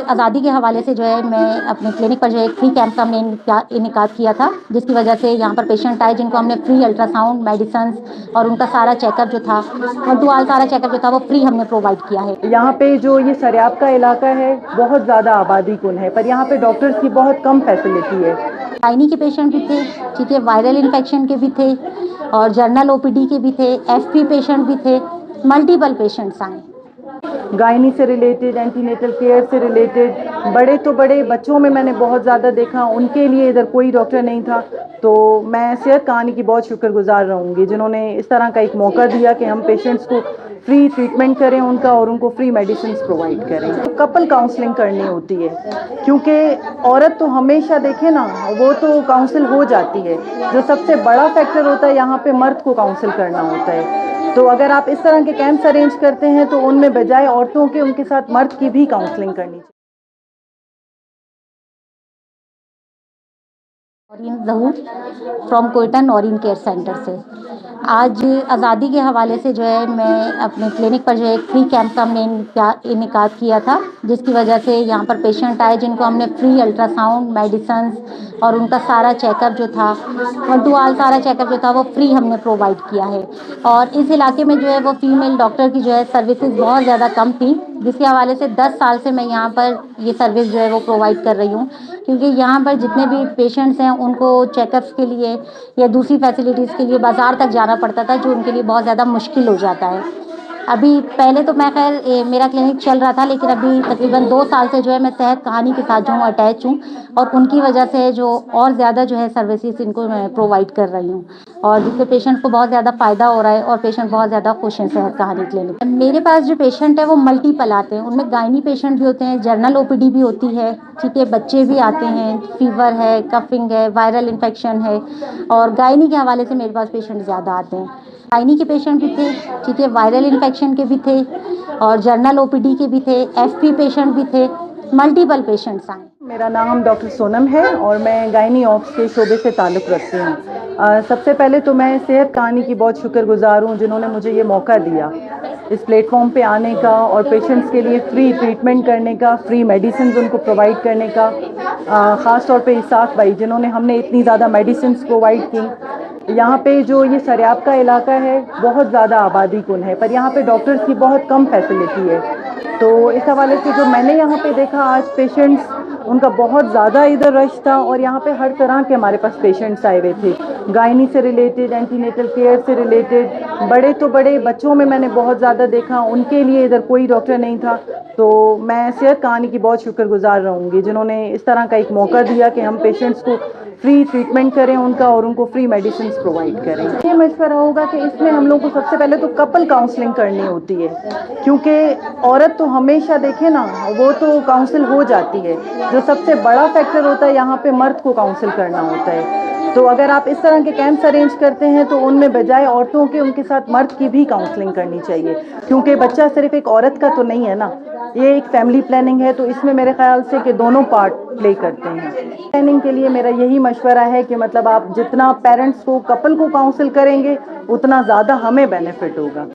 आज़ादी के हवाले से जो है मैं अपने क्लिनिक पर जो है एक फ्री कैंप का हमने इनेकाद किया था, जिसकी वजह से यहाँ पर पेशेंट आए जिनको हमने फ्री अल्ट्रासाउंड, मेडिसिन्स और उनका सारा चेकअप जो था, वन-टू-ऑल सारा चेकअप जो था वो फ्री हमने प्रोवाइड किया है। यहाँ पे जो ये सरियाब का इलाका है बहुत ज़्यादा आबादी कुल है, पर यहाँ पे डॉक्टर्स की बहुत कम फैसिलिटी है। गायनी के पेशेंट भी थे, ठीक है, वायरल इन्फेक्शन के भी थे और जर्नल ओपीडी के भी थे, एफपी पेशेंट भी थे, मल्टीपल पेशेंट्स आए। गायनी से रिलेटेड, एंटीनेटल केयर से रिलेटेड, बड़े तो बड़े बच्चों में मैंने बहुत ज़्यादा देखा, उनके लिए इधर कोई डॉक्टर नहीं था। तो मैं सेहत कहानी की बहुत शुक्रगुजार रहूँगी जिन्होंने इस तरह का एक मौका दिया कि हम पेशेंट्स को फ्री ट्रीटमेंट करें उनका और उनको फ्री मेडिसिन प्रोवाइड करें। कपल काउंसलिंग करनी होती है क्योंकि औरत तो हमेशा देखे ना, वो तो काउंसिल हो जाती है। जो सबसे बड़ा फैक्टर होता है यहाँ पे मर्द को काउंसिल करना होता है। तो अगर आप इस तरह के कैंप्स अरेंज करते हैं तो उनमें बजाय औरतों के उनके साथ मर्द की भी काउंसलिंग करनी चाहिए। Naureen Zahoor from Quetta Naureen care centre से आज आज़ादी के हवाले से जो है मैं अपने क्लिनिक पर जो है एक फ्री कैंप का हमने इनेकाद किया था, जिसकी वजह से यहाँ पर पेशेंट आए जिनको हमने फ्री अल्ट्रासाउंड, मेडिसिन्स और उनका सारा चेकअप जो था, वन-टू-ऑल सारा चेकअप जो था वो फ्री हमने प्रोवाइड किया है। और इस इलाके में जो है वो फीमेल डॉक्टर की जो है सर्विसेज बहुत ज़्यादा कम थी, जिसके हवाले से 10 साल से मैं यहाँ पर ये सर्विस जो है वो प्रोवाइड कर रही हूँ, क्योंकि यहाँ पर जितने भी पेशेंट्स हैं उनको चेकअप्स के लिए या दूसरी फैसिलिटीज़ के लिए बाज़ार तक जाना पड़ता था, जो उनके लिए बहुत ज़्यादा मुश्किल हो जाता है। अभी पहले तो मैं खैर मेरा क्लिनिक चल रहा था, लेकिन अभी तकरीबन 2 साल से जो है मैं सेहत कहानी के साथ जो हूँ अटैच हूँ और उनकी वजह से जो और ज़्यादा जो है सर्विसेज इनको मैं प्रोवाइड कर रही हूँ और जिससे पेशेंट को बहुत ज़्यादा फ़ायदा हो रहा है और पेशेंट बहुत ज़्यादा खुश हैं सेहत कहानी क्लिनिक। मेरे पास जो पेशेंट है वो मल्टीपल आते हैं, उनमें गायनी पेशेंट भी होते हैं, जर्नल ओपीडी भी होती है, ठीक है, बच्चे भी आते हैं, फीवर है, कफिंग है, वायरल इन्फेक्शन है और गायनी के हवाले से मेरे पास पेशेंट ज़्यादा आते हैं। गायनी के पेशेंट भी थे, ठीक है, वायरल इन्फेक्शन के भी थे और जर्नल ओपीडी के भी थे, एफपी पेशेंट भी थे, मल्टीपल पेशेंट्स आए। मेरा नाम डॉक्टर सोनम है और मैं गायनी ऑप्स के शोबे से ताल्लुक़ रखती हूँ। सबसे पहले तो मैं सेहत कहानी की बहुत शुक्रगुजार हूँ जिन्होंने मुझे ये मौका दिया इस प्लेटफॉर्म पे आने का और पेशेंट्स के लिए फ्री ट्रीटमेंट करने का, फ्री मेडिसिन उनको प्रोवाइड करने का। ख़ास तौर पे इसाक भाई जिन्होंने हमने इतनी ज़्यादा मेडिसिन प्रोवाइड की। यहाँ पे जो ये सरियाब का इलाका है बहुत ज़्यादा आबादी कुल है, पर यहाँ पे डॉक्टर्स की बहुत कम फैसिलिटी है। तो इस हवाले से जो मैंने यहाँ पे देखा आज पेशेंट्स उनका बहुत ज़्यादा इधर रश था और यहाँ पे हर तरह के हमारे पास पेशेंट्स आए हुए थे। गायनी से रिलेटेड, एंटीनेटल केयर से रिलेटेड, बड़े तो बड़े बच्चों में मैंने बहुत ज़्यादा देखा, उनके लिए इधर कोई डॉक्टर नहीं था। तो मैं सेहत कहानी की बहुत शुक्रगुजार रहूँगी जिन्होंने इस तरह का एक मौका दिया कि हम पेशेंट्स को फ्री ट्रीटमेंट करें उनका और उनको फ्री मेडिसिन प्रोवाइड करें। ये मशवरा होगा कि इसमें हम लोग को सबसे पहले तो कपल काउंसलिंग करनी होती है क्योंकि औरत तो हमेशा देखे ना, वो तो काउंसिल हो जाती है। जो सबसे बड़ा फैक्टर होता है यहाँ पे मर्द को काउंसिल करना होता है। तो अगर आप इस तरह के कैंप्स अरेंज करते हैं तो उनमें बजाय औरतों के उनके साथ मर्द की भी काउंसलिंग करनी चाहिए, क्योंकि बच्चा सिर्फ एक औरत का तो नहीं है ना, ये एक फैमिली प्लानिंग है। तो इसमें मेरे ख्याल से कि दोनों पार्ट प्ले करते हैं। प्लानिंग के लिए मेरा यही मशवरा है कि मतलब आप जितना पेरेंट्स को, कपल को काउंसिल करेंगे उतना ज़्यादा हमें बेनिफिट होगा।